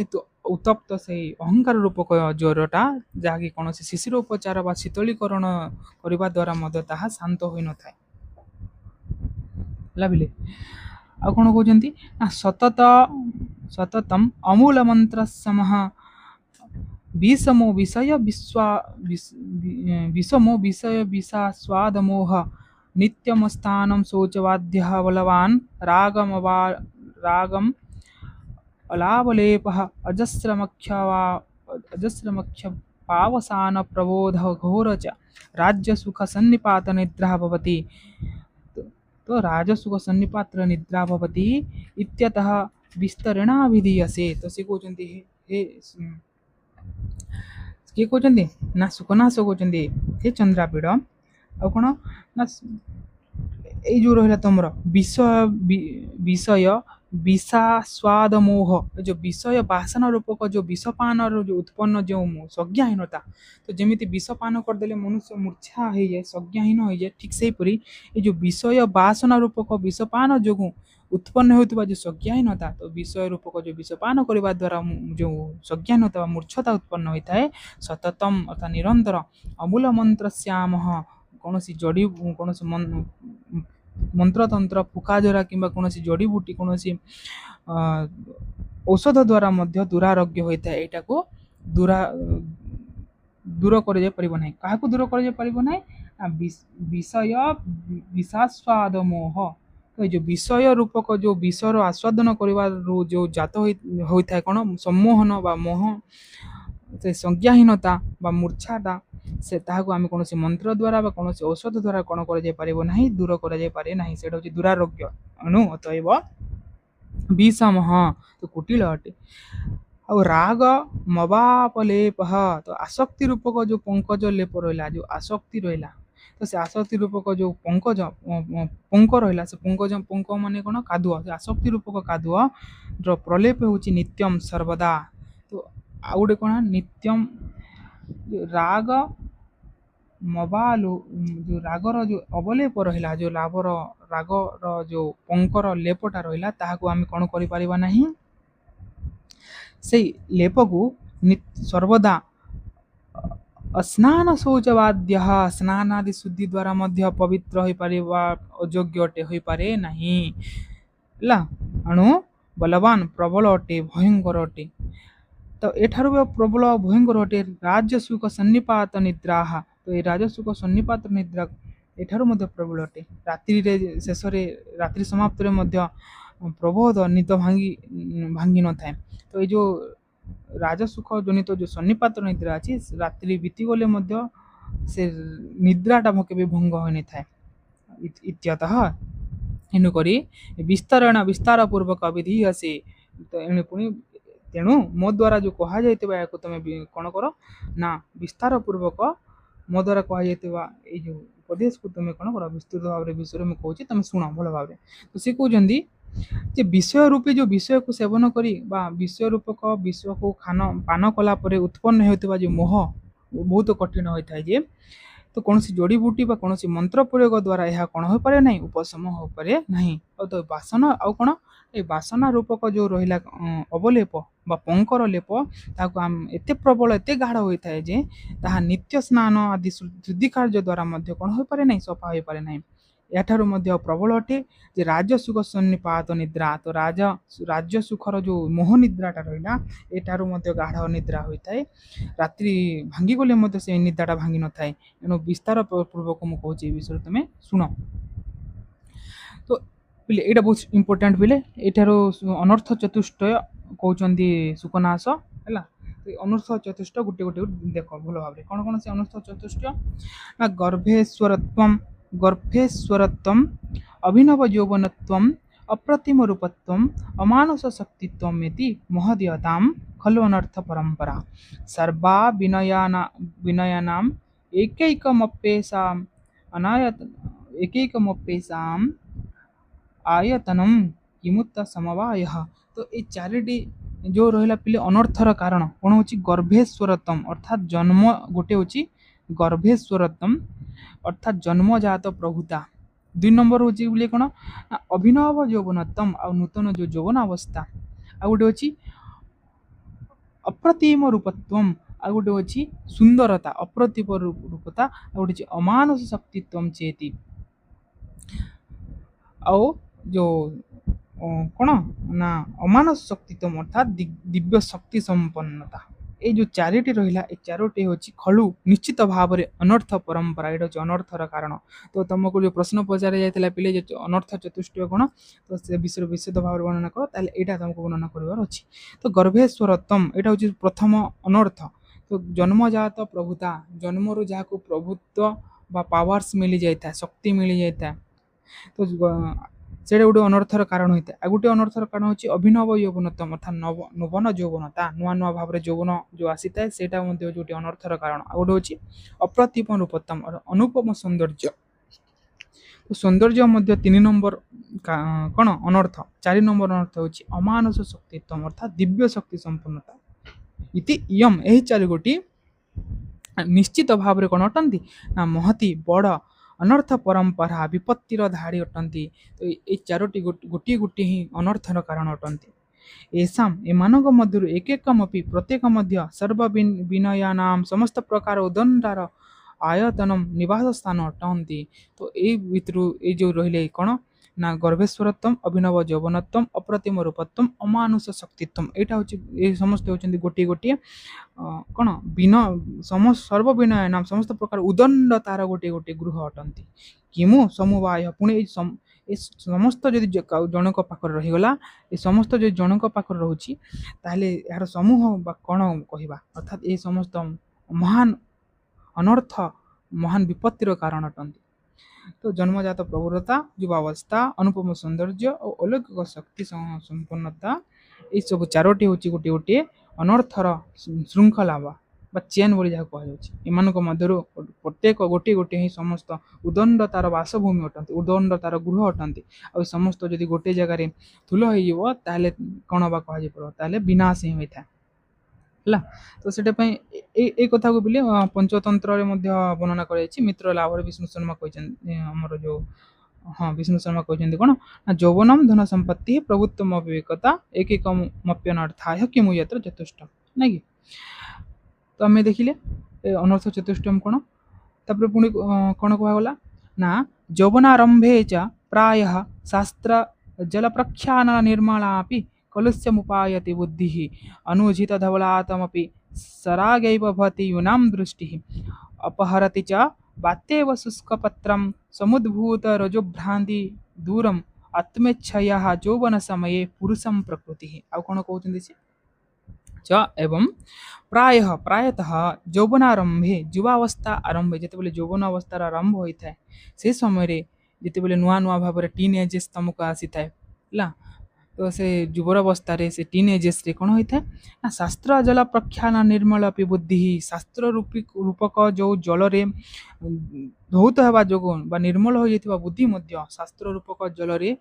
ଉତ୍ତପ୍ତ ସେଇ ଅହଙ୍କାର ରୂପକ ଜ୍ୱରଟା, ଯାହାକି କୌଣସି ଶିଶିର ଉପଚାର ବା ଶୀତଳୀକରଣ କରିବା ଦ୍ୱାରା ମଧ୍ୟ ତାହା ଶାନ୍ତ ହୋଇନଥାଏ। ଭାବିଲେ ଆଉ କ'ଣ କହୁଛନ୍ତି ନା ସତତମ ଅମୂଳ ମନ୍ତ୍ର ସମଃ ବିଷମୋ ବିଷୟ ବିଷାସ୍ୱାଦମୋହ ନିତ୍ୟମସ୍ଥାନଂ ଶୌଚବାଦ୍ୟଃ ବଲବାନ୍ ରାଗମ୍ ଅଲାବଲେପଃ ଅଜସ୍ରମକ୍ଷ ପାवसान ପ୍ରବୋଧ ଘୋର च ରାଜ୍ୟସୁଖ ସନ୍ନିପାତ ନିଦ୍ରା भवति। तो राजसुख सन्निपात निद्रा भवति इत्यतः विस्तरेणाभिधीयसे। तो से कहते हे किए कहते ना सुकनाश कहते हे चंद्रापीड़ आ कौन ना ये जो रहा तुम विषय विषास्वाद मोह, जो विषय बासना रूपक जो विषपान जो उत्पन्न जो संज्ञाहीनता, तो जमी विषपान करदे मनुष्य मूर्छा हो जाए, संज्ञाहीन हो जाए, ठीक से परी ये जो विषय बासना रूपक विषपान जो उत्पन्न होता जो संज्ञाहीनता, तो विषय रूपक जो विषपान करने द्वारा जो संज्ञाहीनता मूर्छता उत्पन्न होता है सततम अर्थात निरंतर अमूल मंत्र श्याम कौन जड़ी कौन मंत्रतंत्र फुकाजरा कि कौन जड़ीबूटी कौन औषध द्वारा दुरारोग्य होता है, यहाँ को दूर कर क्या दूर कर विषय विषास्वाद मोह। तो जो विषय रूपक जो विषयर आस्वादन करने जो जात होता है कौन सम्मोहन बा मोह से संज्ञाहीनता बा मूर्छाटा से ताहाको आम कौन मंत्र द्वारा कौन औषध द्वारा कौन कर दूर कर से दुरारोग्य अणु अतएव विषम तो कुटिल अटे। आ राग मवापलेप तो आसक्ति रूपक जो पंकज लेप रहा जो आसक्ति रहा, तो से आसक्ति रूपक जो पंकज पंक रहा से पंक मान कौन कादुआ, से आसक्ति रूपक कादुआ प्रलेप हूँ नित्यम सर्वदा। तो आउ गोटे कौन नित्यम राग मबालु जो रागर जो अवलेप रहा जो रागर जो पंकर लेपटा रहा ताहाको आम कौन करिपारिबा नहीं, से लेप को सर्वदा स्नान शौचवाद्य स्नान आदि शुद्धि द्वारा मध्य पवित्र हो पारे अयोग्य अटे हो पारे नहीं अणु बलवान प्रबल अटे भयंकर अटे। तो एठारु प्रबल भयंकर अटे राजसुख सन्निपात निद्रा। तो ये राजसुख सन्निपात निद्रा एठारु प्रबल अटे। रात्रि शेष रात्रि समाप्त ପ୍ରବୋଧ ନିଦ ଭାଙ୍ଗି ନଥାଏ। ତ ଏଇ ଯୋଉ ରାଜସୁଖ ଜନିତ ଯୋଉ ସନ୍ନିପାତ ନିଦ୍ରା ଅଛି ରାତ୍ରି ବିତିଗଲେ ମଧ୍ୟ ସେ ନିଦ୍ରାଟା କେବେ ଭଙ୍ଗ ହୋଇନଥାଏ। ଇତ୍ୟତଃ ଏଣୁକରି ବିସ୍ତାର ପୂର୍ବକ ବିଧି ଆସେ। ତ ଏଣୁ ପୁଣି ତେଣୁ ମୋ ଦ୍ୱାରା ଯୋଉ କୁହାଯାଇଥିବା ଏହାକୁ ତମେ କଣ କର ନା ବିସ୍ତାର ପୂର୍ବକ ମୋ ଦ୍ୱାରା କୁହାଯାଇଥିବା ଏଇ ଯୋଉ ଉପଦେଶକୁ ତମେ କଣ କର ବିସ୍ତୃତ ଭାବରେ ବିଷୟରେ ମୁଁ କହୁଛି ତମେ ଶୁଣ ଭଲ ଭାବରେ। ତ ସେ କହୁଛନ୍ତି ଯେ ବିଷୟ ରୂପୀ ଯୋଉ ବିଷୟକୁ ସେବନ କରି ବା ବିଷୟ ରୂପକ ବିଷୟକୁ ପାନ କଲା ପରେ ଉତ୍ପନ୍ନ ହେଉଥିବା ଯୋଉ ମୋହ ବହୁତ କଠିନ ହୋଇଥାଏ ଯେ ତ କୌଣସି ଜଡ଼ିବୁଟି ବା କୌଣସି ମନ୍ତ୍ର ପ୍ରୟୋଗ ଦ୍ୱାରା ଏହା କଣ ହୋଇପାରେ ନାହିଁ ଉପଶମ ହୋଇପାରେ ନାହିଁ। ଆଉ ତ ବାସନା ଆଉ କଣ ଏ ବାସନା ରୂପକ ଯୋଉ ରହିଲା ଅବଲେପ ବା ପଙ୍କର ଲେପ ତାକୁ ଏତେ ପ୍ରବଳ ଏତେ ଗାଢ଼ ହୋଇଥାଏ ଯେ ତାହା ନିତ୍ୟ ସ୍ନାନ ଆଦି ଶୁଦ୍ଧି କାର୍ଯ୍ୟ ଦ୍ୱାରା ମଧ୍ୟ କଣ ହୋଇପାରେ ନାହିଁ ସଫା ହୋଇପାରେ ନାହିଁ। ଏହାଠାରୁ ମଧ୍ୟ ପ୍ରବଳ ଅଟେ ଯେ ରାଜସୁଖ ସନ୍ନିପାତ ନିଦ୍ରା। ତ ରାଜସୁଖର ଯୋଉ ମୋହ ନିଦ୍ରାଟା ରହିଲା ଏଠାରୁ ମଧ୍ୟ ଗାଢ଼ ନିଦ୍ରା ହୋଇଥାଏ। ରାତ୍ରି ଭାଙ୍ଗିଗଲେ ମଧ୍ୟ ସେ ନିଦ୍ରାଟା ଭାଙ୍ଗି ନଥାଏ। ଏଣୁ ବିସ୍ତାର ପୂର୍ବକ ମୁଁ କହୁଛି ଏ ବିଷୟରେ ତମେ ଶୁଣ। ତ ପିଲେ ଏଇଟା ବହୁତ ଇମ୍ପୋର୍ଟାଣ୍ଟ ପିଲେ ଏଠାରୁ ଅନର୍ଥ ଚତୁଷ୍ଟୟ କହୁଛନ୍ତି ସୁକନାସ ହେଲା। ଅନର୍ଥ ଚତୁଷ୍ଟ ଗୋଟେ ଗୋଟେ ଦେଖ ଭଲ ଭାବରେ କଣ କଣ ସେ ଅନର୍ଥ ଚତୁଷ୍ଟ ନା ଗର୍ଭେଶ୍ୱରତ୍ୱം ଅଭିନବ ଯୌବନତ୍ୱം ଅପ୍ରତିମ ରୂପତ୍ୱം ଅମାନସ ଶକ୍ତିତ୍ୱମ୍ ଇତି ମହଦୀୟତାಂ ଖଲୁ ଅନର୍ଥ ପରମ୍ପରା ସର୍ବା ବିନୟାନାମ୍ ଏକୈକମପ୍ୟେଷାମ୍ ଏକୈକମପ୍ୟେଷାମ୍ ଆୟତନମ୍ କିମୁକ୍ତ ସମବାୟ। ତ ଏଇ ଚାରିଟି ଯୋଉ ରହିଲା ପିଲେ ଅନର୍ଥର କାରଣ କଣ ହଉଛି ଗର୍ଭେଶ୍ୱରତ୍ୱମ୍ ଅର୍ଥାତ୍ ଜନ୍ମ ଗୋଟେ ହଉଛି ଗର୍ଭେଶ୍ୱରତ୍ୱମ୍ ଅର୍ଥାତ୍ ଜନ୍ମଜାତ ପ୍ରଭୁତା। 2 ନମ୍ବର ହଉଛି ବୋଲି କଣ ଅଭିନବ ଯୌବନତ୍ୱମ୍ ଆଉ ନୂତନ ଯୋଉ ଯୌବନ ଅବସ୍ଥା। ଆଉ ଗୋଟେ ଅଛି ଅପ୍ରତିମ ରୂପତ୍ୱମ୍ ଆଉ ଗୋଟେ ଅଛି ସୁନ୍ଦରତା ଅପ୍ରତିମ ରୂପତା ଆଉ ଗୋଟେ ଅଛି ଅମାନସ ଶକ୍ତିତ୍ୱମ୍ ଚେତି। ଆଉ ଯୋଉ କଣ ନା ଅମାନସ ଶକ୍ତିତ୍ୱମ୍ ଅର୍ଥାତ୍ ଦିବ୍ୟ ଶକ୍ତି ସମ୍ପନ୍ନତା। ଏଇ ଯୋଉ ଚାରିଟି ରହିଲା ଏ ଚାରୋଟି ହେଉଛି ଖଳୁ ନିଶ୍ଚିତ ଭାବରେ ଅନର୍ଥ ପରମ୍ପରା। ଏଇଟା ହେଉଛି ଅନର୍ଥର କାରଣ। ତ ତମକୁ ଯୋଉ ପ୍ରଶ୍ନ ପଚାରା ଯାଇଥିଲା ପିଲେ ଯେ ଅନର୍ଥ ଚତୁଷ୍ଟୟ କଣ ତ ସେ ବିଷୟରେ ବିଶଦ ଭାବରେ ବର୍ଣ୍ଣନା କର ତାହେଲେ ଏଇଟା ତମକୁ ବର୍ଣ୍ଣନା କରିବାର ଅଛି। ତ ଗର୍ଭେଶ୍ୱରତ୍ୱମ୍ ଏଇଟା ହେଉଛି ପ୍ରଥମ ଅନର୍ଥ। ତ ଜନ୍ମଜାତ ପ୍ରଭୁତା ଜନ୍ମରୁ ଯାହାକୁ ପ୍ରଭୁତ୍ୱ ବା ପାୱାର୍ସ ମିଳିଯାଇଥାଏ ଶକ୍ତି ମିଳିଯାଇଥାଏ ତ ସେଇଟା ଗୋଟେ ଅନର୍ଥର କାରଣ ହୋଇଥାଏ। ଆଉ ଗୋଟେ ଅନର୍ଥର କାରଣ ହେଉଛି ଅଭିନବ ଯୌବନତ୍ୱମ୍ ଅର୍ଥାତ୍ ନୂତନ ଯୌବନତା ନୂଆ ନୂଆ ଭାବରେ ଯୌବନ ଯୋଉ ଆସିଥାଏ ସେଇଟା ମଧ୍ୟ ହେଉଛି ଗୋଟେ ଅନର୍ଥର କାରଣ। ଆଉ ଗୋଟେ ହେଉଛି ଅପ୍ରତିମ ରୂପତ୍ୱମ୍ ଅନୁପମ ସୌନ୍ଦର୍ଯ୍ୟ। ସୌନ୍ଦର୍ଯ୍ୟ ମଧ୍ୟ 3 ନମ୍ବର କଣ ଅନର୍ଥ। 4 ନମ୍ବର ଅନର୍ଥ ହେଉଛି ଅମାନସ ଶକ୍ତିତ୍ୱମ୍ ଅର୍ଥାତ୍ ଦିବ୍ୟ ଶକ୍ତି ସମ୍ପନ୍ନତା। ଇତି ଇୟମ୍ ଏହି ଚାରିଗୋଟି ନିଶ୍ଚିତ ଭାବରେ କଣ ଅଟନ୍ତି ନା ମହତି ବଡ଼ ଅନର୍ଥ ପରମ୍ପରା ବିପତ୍ତିର ଧାଡ଼ି ଅଟନ୍ତି। ତ ଏଇ ଚାରୋଟି ଗୋଟିଏ ଗୋଟିଏ ହିଁ ଅନର୍ଥର କାରଣ ଅଟନ୍ତି। ଏମାନଙ୍କ ମଧ୍ୟରୁ ଏକେକମପି ପ୍ରତ୍ୟେକ ମଧ୍ୟ ସର୍ବ ବିନୟାନାମ୍ ସମସ୍ତ ପ୍ରକାର ଉଦଣ୍ଡାର ଆୟତନମ୍ ନିବାସ ସ୍ଥାନ ଅଟନ୍ତି। ତ ଏଇ ଭିତରୁ ଏଇ ଯୋଉ ରହିଲେ କଣ ନା ଗର୍ଭେଶ୍ୱରତ୍ୱମ୍ ଅଭିନବ ଯୌବନତ୍ୱମ୍ ଅପ୍ରତିମ ରୂପତ୍ୱମ୍ ଅମାନୁଷ ଶକ୍ତିତ୍ୱମ୍ ଏଇଟା ହେଉଛି ଏ ସମସ୍ତେ ହେଉଛନ୍ତି ଗୋଟିଏ ଗୋଟିଏ କଣ ସର୍ବବିନୟ ନାମ ସମସ୍ତ ପ୍ରକାର ଉଦଣ୍ଡତାର ଗୋଟିଏ ଗୋଟିଏ ଗୃହ ଅଟନ୍ତି। କିମୁ ସମବାୟ ପୁଣି ଏ ସମସ୍ତ ଯଦି ଜଣଙ୍କ ପାଖରେ ରହିଗଲା ଏ ସମସ୍ତ ଯଦି ଜଣଙ୍କ ପାଖରେ ରହୁଛି ତାହେଲେ ଏହାର ସମୂହ ବା କଣ କହିବା ଅର୍ଥାତ୍ ଏ ସମସ୍ତ ମହାନ ଅନର୍ଥ ମହାନ ବିପତ୍ତିର କାରଣ ଅଟନ୍ତି। ତ ଜନ୍ମଜାତ ପ୍ରଭୁରତା ଯୁବାବସ୍ଥା ଅନୁପମ ସୌନ୍ଦର୍ଯ୍ୟ ଓ ଅଲୌକିକ ଶକ୍ତି ସମ୍ପନ୍ନତା ଏଇସବୁ ଚାରୋଟି ହେଉଛି ଗୋଟିଏ ଗୋଟିଏ ଅନର୍ଥର ଶୃଙ୍ଖଲା ବା ଚେନ୍ ବୋଲି ଯାହାକୁ କୁହାଯାଉଛି। ଏମାନଙ୍କ ମଧ୍ୟରୁ ପ୍ରତ୍ୟେକ ଗୋଟିଏ ଗୋଟିଏ ହିଁ ସମସ୍ତ ଉଦଣ୍ଡତାର ବାସଭୂମି ଅଟନ୍ତି ଉଦଣ୍ଡତାର ଗୃହ ଅଟନ୍ତି। ଆଉ ସମସ୍ତ ଯଦି ଗୋଟିଏ ଜାଗାରେ ଥୁଲ ହେଇଯିବ ତାହେଲେ କଣ ବା କୁହାଯାଇପାରିବ ତାହେଲେ ବିନାଶ ହିଁ ହୋଇଥାଏ ହେଲା। ତ ସେଇଟା ପାଇଁ ଏଇ କଥାକୁ ବିଲେ ପଞ୍ଚତନ୍ତ୍ରରେ ମଧ୍ୟ ବର୍ଣ୍ଣନା କରାଯାଇଛି। ମିତ୍ର ଲାଭରେ ବିଷ୍ଣୁ ଶର୍ମା କହିଛନ୍ତି ଆମର ଯୋଉ ବିଷ୍ଣୁ ଶର୍ମା କହିଛନ୍ତି କଣ ନା ଯୌବନମ୍ ଧନ ସମ୍ପତ୍ତି ପ୍ରଭୁତ୍ୱମ ବିବେକତା ଏକୈକମପ୍ୟନର୍ଥାୟ କିମୁ ଯତ୍ର ଚତୁଷ୍ଟ ନାଇଁ କି। ତ ଆମେ ଦେଖିଲେ ଏ ଅନର୍ଥ ଚତୁଷ୍ଟମ କଣ ତାପରେ ପୁଣି କଣ କୁହାଗଲା ନା ଯୌବନାରମ୍ଭେ ଚ ପ୍ରାୟଃ ଶାସ୍ତ୍ର ଜଳ ପ୍ରକ୍ଷାଳନ ନିର୍ମଳାପି କଲୁଷ୍ୟମୁପାୟତି ବୁଦ୍ଧିଃ ଅନୁଜିତ ଧବଳାତମପି ସରାଗୈବ ଭवति यूनां दृष्टिः अपहरति च वात्येव शुष्कपत्रं समुद्भूत रजोभ्रान्ति दूरम् आत्मेच्छया यौवन समये पुरुषम प्रकृति आउ कौन कहते च एवं प्रायतः यौवनारंभे युवावस्था आरंभ जिते यौवन अवस्थार आरंभ होता है से समय जिते नुआ नुआ भाव में टीन एजेस तुमको आसी था तो से युवावस्था से टीन एजेस कौन होता है ना शास्त्र जल प्रख्यान निर्मल अपनी बुद्धि शास्त्र रूपक जो जल धौत होगा जो निर्मल हो जाता बुद्धि शास्त्र रूपक जल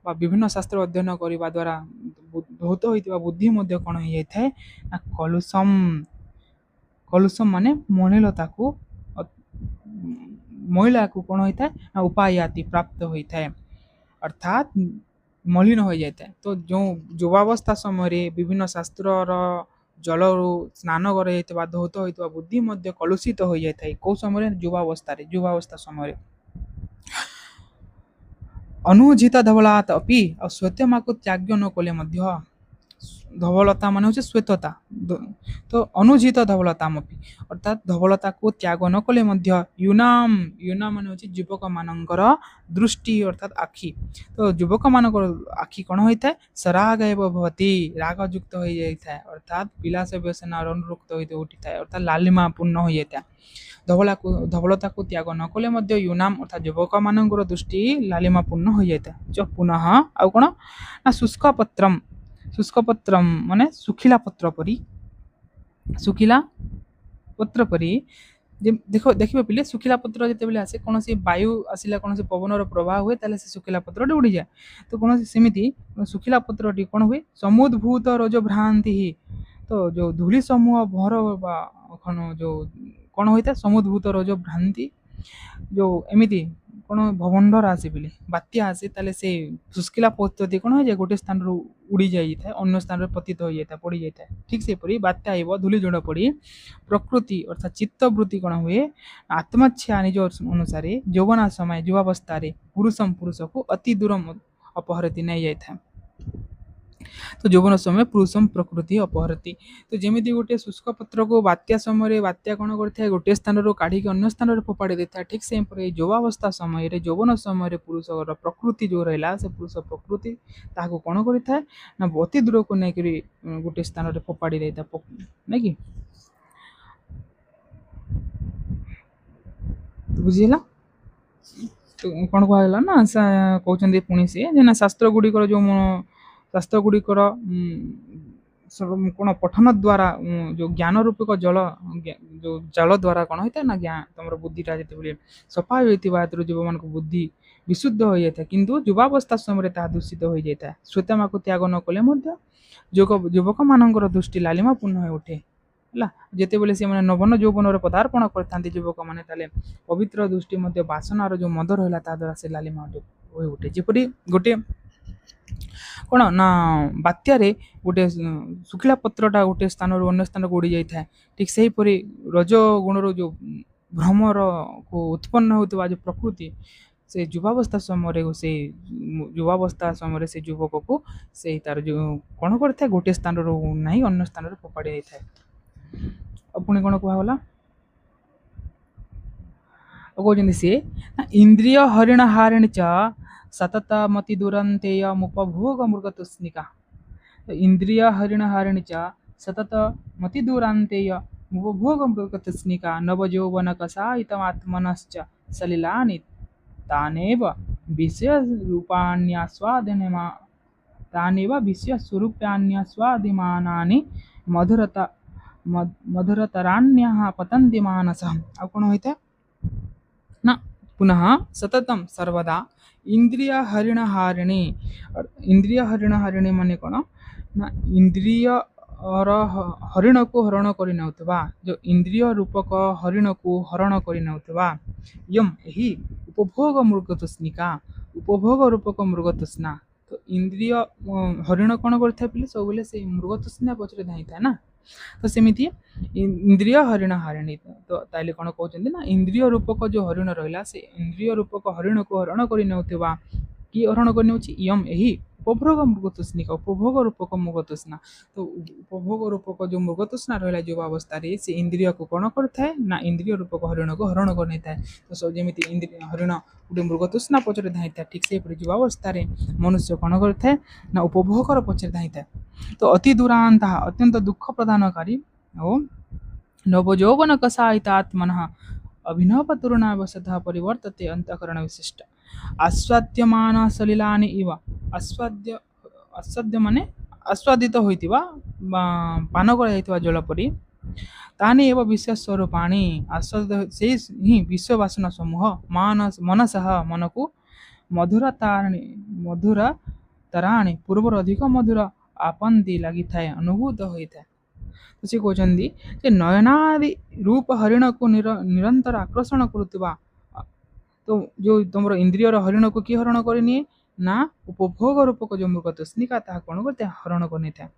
विभिन्न शास्त्र अध्ययन करने द्वारा धौत होता बुद्धि कौन हो जाता है ना कलुषम कलुषम माने मलिनता को महिला को कौन होता है ना उपायाति प्राप्त होता है अर्थात मलिन हो जाता है तो जो युवावस्था समय विभिन्न शास्त्र जल स्नान कर धौत होता बुद्धि कलुषित हो जाता है कौ समय युवावस्था समय अनुजित धवलात अपि श्वेतमा को त्याग न कले धवलता मान हूँ श्वेतता तो अनुजित धवलतामपि अर्थात धवलता को त्याग न कले यूनाम यूनाम मान हूँ युवक मानकर दृष्टि अर्थात आखि तो युवक मानकर आखि कौन होता है सराग भवती रागयुक्त हो जाता है अर्थात विलास व्यसना अनुरुक्त हो उठी था अर्थात लालिमा पूर्ण हो जाता है धवलता को त्याग न कले यूनाम अर्थात युवक मानकर दृष्टि लालिमा पूर्ण हो जाता है जो पुनः आउ कौन ना शुष्क पत्र माने सुखिला पत्र परी देखो देखिए पिले सुखिला पत्र जिते आसे कौन वायु आसला कौन पवन प्रवाह हुए ताले से सुखिला पत्र उड़ी जाए तो कौन सेमती सुखिला पत्र कौन हुए समुद्भूत रज भ्रांति तो जो धूली समूह भर जो कौन होता है समुद्भूत रज भ्रांति जो एमती कौन भवंडर आसे बोले बात्या आसे ताले से शुष्किला पद्धति कौन हो जाए गोटे स्थान उड़ी जाए अन्य स्थान पतित हो जाता पड़ जाता है ठीक से परी बात्या आइब धूली जोड़ पड़ी प्रकृति अर्थात चित्तवृत्ति कौन हुए आत्मच्छा निज अनुसार यौवना समय युवावस्था पुरुषम पुरुष को अति दूर अपहरती नहीं जाता तो यौवन समय पुरुषम प्रकृति अपहरती तो जमी गोटे शुष्क पत्र को बात्या समय बात्या कौन करता है गोटे स्थान काढ़ी अन्य स्थान फोपाड़ी देता है ठीक से युवावस्था समय यौवन समय पुरुषर प्रकृति जो रहा से पुरुष प्रकृति ताको कौन करता है ना अति दूर को लेकर गोटे स्थान फोपाड़ी देता नहीं कि बुझीला तो कौन कहला ना कहते पुणी सी शास्त्र गुड़िकर जो शास्त्र गुड़िकर कौन पठन द्वारा जो ज्ञान रूपक जल जो जल द्वारा कौन होता है ना ज्ञान तुम बुद्धिटा जिते सफा होता जीव मान बुद्धि विशुद्ध हो जाता है किंतु युवावस्था समय दूषित हो जाता है श्वेतमा को त्याग न कले युवक मानकर दृष्टि लालिमा पूर्ण हो उठे है जिते बले से नवन यौवन पदार्पण करते युवक मैंने पवित्र दृष्टि बासनार जो मद रहा द्वारा से लालिमा हो उठे जपरी गोटे कौन ना बात्यारे गोटे सुखिला पत्रटा गोटे स्थान अन्य स्थान को उड़ी जाता है ठीक से हीपरी रज गुणर जो भ्रमर को उत्पन्न होता जो प्रकृति से युवावस्था समय से युवावस्था समय से युवक को से तार जो कौन करता है गोटे स्थान ना अन्य स्थान फोपाड़ी देता है पुणी कौन कहला कहते सी इंद्रिय हरिण हारिण च सतत मति दुरंतेय मुपभोग मृगतुष्णिका इंद्रिय हरिण हारिण च सतत मति दुरांतेय मुपभोग मृगतुष्णिका नवयौवन कषायितमात्मनश्च सलिलानि तानेव विषय रूपान्यास्वादनेमा तानेव विषय स्वरूपान्यास्वादिमानानि मधुरता मधुरतरान्यः पतन्ति मानसः अब कौन होता है ना पुनः सततम सर्वदा इंद्रिय हरिण हारिणी माने कौन ना इंद्रिय हरिण को हरण कर जो इंद्रिय रूपक हरिण को हरण कर यम यही उपभोग मृगतुष्णिका उपभोग रूपक मृगतुष्णा तो इंद्रिय हरिण कौन कर सब बोले से मृगतुष्णा पचरे धाई था ना तो सेमिति इंद्रिय हरिण हारिणी तो ताले कौन कहते ना इंद्रिय रूपक जो हरिण रहा से इंद्रिय रूपक हरिण को हरण कर कि हरण करने इयम यही उपभोग मृगतृष्णिका उपभोग रूपक मृगतृष्णा। तो उपभोग रूपक जो मृगतृष्णा रहा युवावस्था से इंद्रिय को कौन करता ना इंद्रिय रूपक हरिण को हरण कर तो सब जमी इंद्रिय हरिण गोटे मृगतृष्णा पचर धाई था ठीक से युवावस्था मनुष्य कौन करता ना उपभोगर पचर धाई था। तो अति दूरांत अत्यंत दुख प्रदानकारी और नवजौवन कषायितात्मन अभिनव तरुणावसतः परिवर्तते अंतःकरण विशिष्ट आस्वाद्यमान सलिलानि इव आस्वाद्य माने आस्वादित होइतिबा पान कराइतिबा जल परि तानि एव विषय स्वरूपाणि आस्वाद से ही विश्व वासना समूह मनसः मन को मधुर तराणी पूर्वर अधिक मधुर आपंती लगी थाए अनुभूत होता है। तो सी कहते जे नयनादि रूप हरिण को निरंतर आकर्षण करुवा तो जो तुम इंद्रियर हरिण को किए हरण करनी ना उपभोग रूपक जो मृग तृष्णिका ता कौन करते हरण करनी था।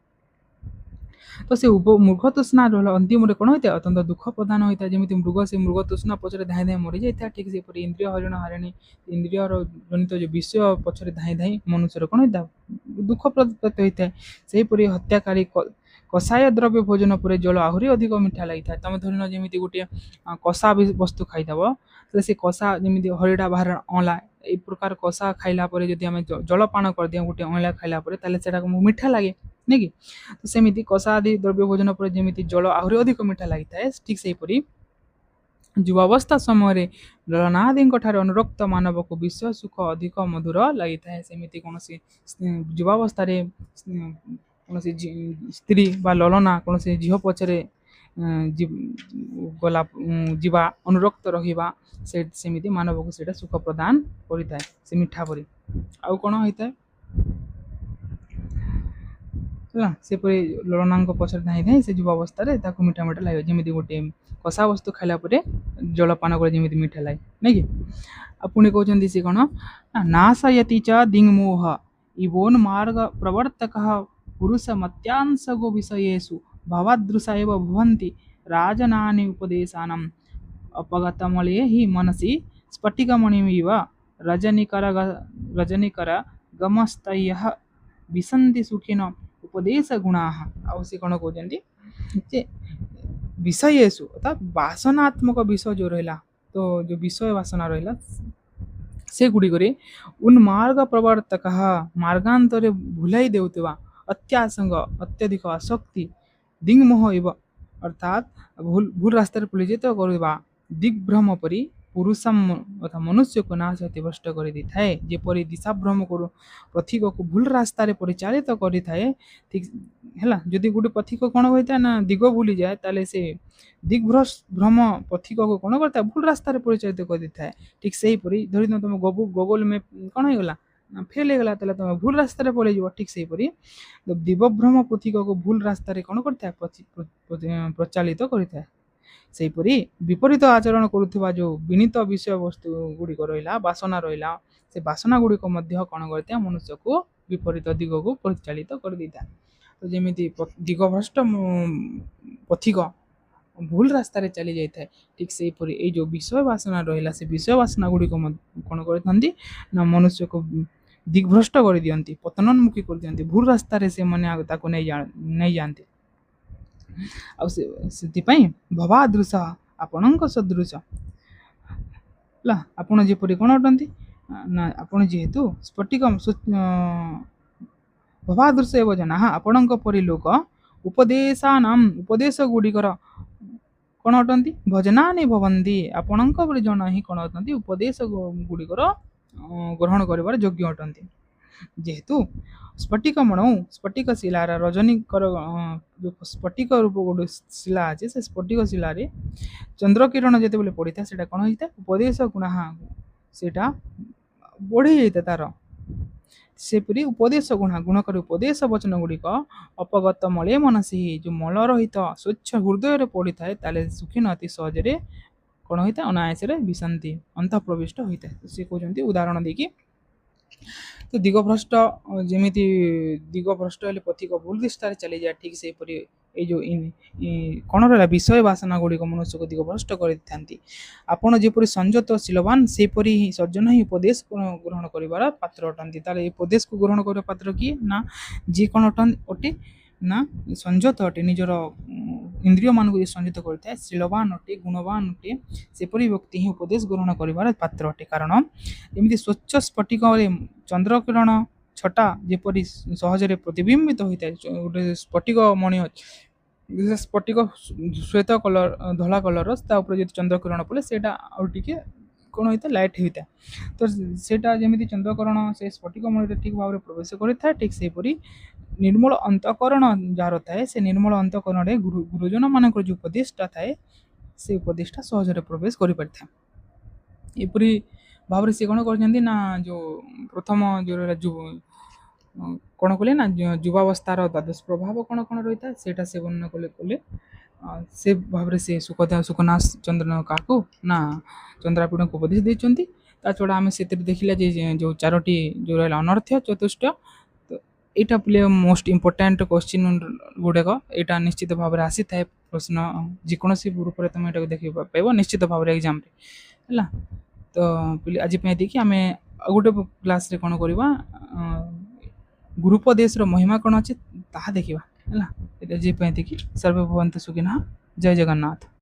तो से मृग तृष्णा अंतिम कौन होता है अत्यंत दुख प्रदान होता है जमी मृग से मृग तृष्णा पचर धाई धाई मरी जाता है ठीक से इंद्रिय हरिण हारिणी इंद्रियर जनित जो विषय पचर धाई धाई मनुष्य कौन होता है दुख प्रदत्त होता है। सेहीपरि हत्याकारी कषाय द्रव्य भोजन पर जल आहरी अधिक मिठा लगी था तुम धरन जमी गोटे कषा वस्तु खाईदब तो से कषा जमी हरिड़ा बाहर अँला ये प्रकार कषा खाइला जब आम जलपान कर दिया गोटे अँला खाइला से मिठा लगे नहीं कि तो सेमती कषा आदि द्रव्य भोजन पर जमी जल आहरी अधिक मिठा लगी था ठीक से युवावस्था समय ललनादि अनुरक्त मानव को विश्व सुख अधिक मधुर लगी था सेमती कौन युवावस्था कौन स्त्री बा ललना कौन झील पचरे गला जीवा अनुरक्त रहा सेमती मानव को सीटा सुख प्रदान करें से मिठा परी आउ कौन होता है सेपरी ललना पचर धाई धाई से युवावस्था मीठा मीठा लगे जमी गोटे कषा वस्तु खाइला जलपान कर जमी मीठा लगे नहीं कि पुणी कहते सी कौन नाशयति च दिङ्मोह इवोन मार्ग प्रवर्तक पुरुष मत्यांशगो विषयेषु भवादृशा एव भवन्ति राजनानि उपदेशानाम् अपगतमले हि मनसि स्फटिकमणिमिव रजनीकर गमस्तयः विसन्ति सुखिन उपदेश गुणाः। आउ से कौन कहते विषयेषु अर्थात वासनात्मक विषय जो रहा तो जो विषय वासना रहा से गुड़िक उन्मार्ग प्रवर्तक मार्गांतर भुलाई देउथिबा अत्यासंग अत्यधिक आसक्ति दिग्मोह एव अर्थात भूल रास्तार परिचित करवा दिग्भ्रम परी पुरुषम अर्थात मनुष्य को नाश अति भ्रष्ट कर दी थाए जेपरी दिशाभ्रम कर पथिक को भूल रास्तार परिचालित करि थाए ठीक है जदि गोटे पथिक कौन होता है ना दिग भूली जाए ताले से दिग्भ्रम पथिक को कौन करता है भूल रास्तार परिचालित कर दी थाए ठीक से ही धरी तुम गूगल मैप कौन होगा फेल होगा तुम भूल रास्तार पलैज ठीक से दिवभ्रम पथिक को भूल रास्तार कौन करता है प्रचालित करें सेहीपरि विपरीत आचरण करुवा जो विनीत विषय वस्तु गुड़िक रहा बासना रहा से बासना गुड़िक कौन करते हैं मनुष्य को विपरीत दिग को परिचालित कर देता है। तो जमी दिगभ्रष्ट पथिक भूल रास्तार चली जाए ठीक से ये जो विषय वासना रहा से विषय वासना गुड़िक कौन करते ना मनुष्य को दिग्भ्रष्ट कर दियंती पतनोन्मुखी कर दियंती भूल रास्तार से मैंने नहीं जानते आपाई भवादृश आपण सदृश आपण जेपरी कौन अटंती ना आपण जेहेतु स्फटिक भवादृश एवं जना आपण परी लोक उपदेशानाम उपदेश गुड़िकर कौन अटंती भजना नहीं भवंती आपण परी जन ही कौन अटंती उपदेश गुड़िकर ग्रहण कर योग्य अटंती जेहेतु स्फटिक मणौ स्फटिक शिलार रजनीकर जो स्फटिक रूप गोटे शिला अच्छे से स्फटिक शिलार चंद्रकिरण जिते बोले पड़ी था से कौन होता है उपदेश गुणा से बढ़ी जाता तार सेपरी उपदेश गुणा गुणकर उपदेश वचन गुड़िक अपगत मले मनसी जो मल रहित स्वच्छ हृदय पड़ी थाए सुखीन अति सहजरे कौन होता है अनायास विशांति अंत प्रविष्ट होता है। सी कहते उदाहरण देखिए तो दिगभ्रष्ट जमी दिगभ्रष्ट पथिक भूल दिशार चली जाए ठीक से ଏଇ ଯେଉଁ କ'ଣ ରହିଲା ବିଷୟ ବାସନା ଗୁଡ଼ିକ ମନୁଷ୍ୟକୁ ଦିଗଭ୍ରଷ୍ଟ କରିଥାନ୍ତି। ଆପଣ ଯେପରି ସଂଯତ ଶୀଳବାନ ସେହିପରି ହିଁ ସଜ୍ଜନ ହିଁ ଉପଦେଶ ଗ୍ରହଣ କରିବାର ପାତ୍ର ଅଟନ୍ତି। ତାହେଲେ ଏ ଉପଦେଶକୁ ଗ୍ରହଣ କରିବା ପାତ୍ର କିଏ? ନା ଯିଏ କ'ଣ ଅଟେ ନା ସଂଯତ ଅଟେ, ନିଜର ଇନ୍ଦ୍ରିୟମାନଙ୍କୁ ଯିଏ ସଂଯତ କରିଥାଏ, ଶୀଳବାନ ଅଟେ, ଗୁଣବାନ ଅଟେ, ସେପରି ବ୍ୟକ୍ତି ହିଁ ଉପଦେଶ ଗ୍ରହଣ କରିବାର ପାତ୍ର ଅଟେ। କାରଣ ଏମିତି ସ୍ୱଚ୍ଛ ସ୍ଫଟିକରେ ଚନ୍ଦ୍ରକିରଣ ଛଟା ଯେପରି ସହଜରେ ପ୍ରତିବିମ୍ବିତ ହୋଇଥାଏ। ଗୋଟେ ସ୍ଫଟିକ ମଣି ଅଛି, ସେ ସ୍ଫଟିକ ଶ୍ଵେତ କଲର ଧଳା କଲର, ତା ଉପରେ ଯଦି ଚନ୍ଦ୍ରକିରଣ ପଡ଼େ ସେଇଟା ଆଉ ଟିକେ କ'ଣ ହୋଇଥାଏ, ଲାଇଟ୍ ହୋଇଥାଏ। ତ ସେଇଟା ଯେମିତି ଚନ୍ଦ୍ରକିରଣ ସେ ସ୍ଫଟିକ ମଣିରେ ଠିକ୍ ଭାବରେ ପ୍ରବେଶ କରିଥାଏ, ଠିକ୍ ସେହିପରି ନିର୍ମଳ ଅନ୍ତଃକରଣ ଯାହାର ଥାଏ, ସେ ନିର୍ମଳ ଅନ୍ତଃକରଣରେ ଗୁରୁଜନମାନଙ୍କର ଯେଉଁ ଉପଦେଶଟା ଥାଏ, ସେ ଉପଦେଶଟା ସହଜରେ ପ୍ରବେଶ କରିପାରିଥାଏ। ଏପରି ଭାବରେ ସେ କ'ଣ କରିଛନ୍ତି ନା ଯେଉଁ ପ୍ରଥମ ଯେଉଁ କ'ଣ କଲେ ନା ଯୁବାବସ୍ଥାର ଦ୍ୱାଦଶ ପ୍ରଭାବ କ'ଣ କ'ଣ ରହିଥାଏ ସେଇଟା ସେ ବର୍ଣ୍ଣନା କଲେ ସେ ଭାବରେ ସେ ସୁକନାଥ ଚନ୍ଦ୍ର କାହାକୁ ନା ଚନ୍ଦ୍ରାପୀଡ଼ଙ୍କୁ ଉପଦେଶ ଦେଇଛନ୍ତି। ତା ଛଡ଼ା ଆମେ ସେଥିରେ ଦେଖିଲା ଯେ ଯେଉଁ ଚାରୋଟି ଯେଉଁ ରହିଲା ଅନର୍ଥ ଚତୁଷ୍ଟ, ତ ଏଇଟା ପିଲେ ମୋଷ୍ଟ ଇମ୍ପୋର୍ଟାଣ୍ଟ କ୍ୱେଶ୍ଚିନ୍ ଗୁଡ଼ାକ, ଏଇଟା ନିଶ୍ଚିତ ଭାବରେ ଆସିଥାଏ ପ୍ରଶ୍ନ ଯେକୌଣସି ରୂପରେ ତୁମେ ଏଟାକୁ ଦେଖିବା ପାଇବ ନିଶ୍ଚିତ ଭାବରେ ଏକ୍ଜାମ୍ରେ ହେଲା। ତ ପିଲେ ଆଜି ପାଇଁ ଏତିକି। ଆମେ ଆଉ ଗୋଟେ କ୍ଲାସ୍ରେ କ'ଣ କରିବା, ଗୁରୁପଦେଶର ମହିମା କ'ଣ ଅଛି ତାହା ଦେଖିବା ହେଲା। ଆଜି ପାଇଁ ଏତିକି। ସର୍ବେ ଭବନ୍ତୁ ସୁଖିନଃ। ଜୟ ଜଗନ୍ନାଥ।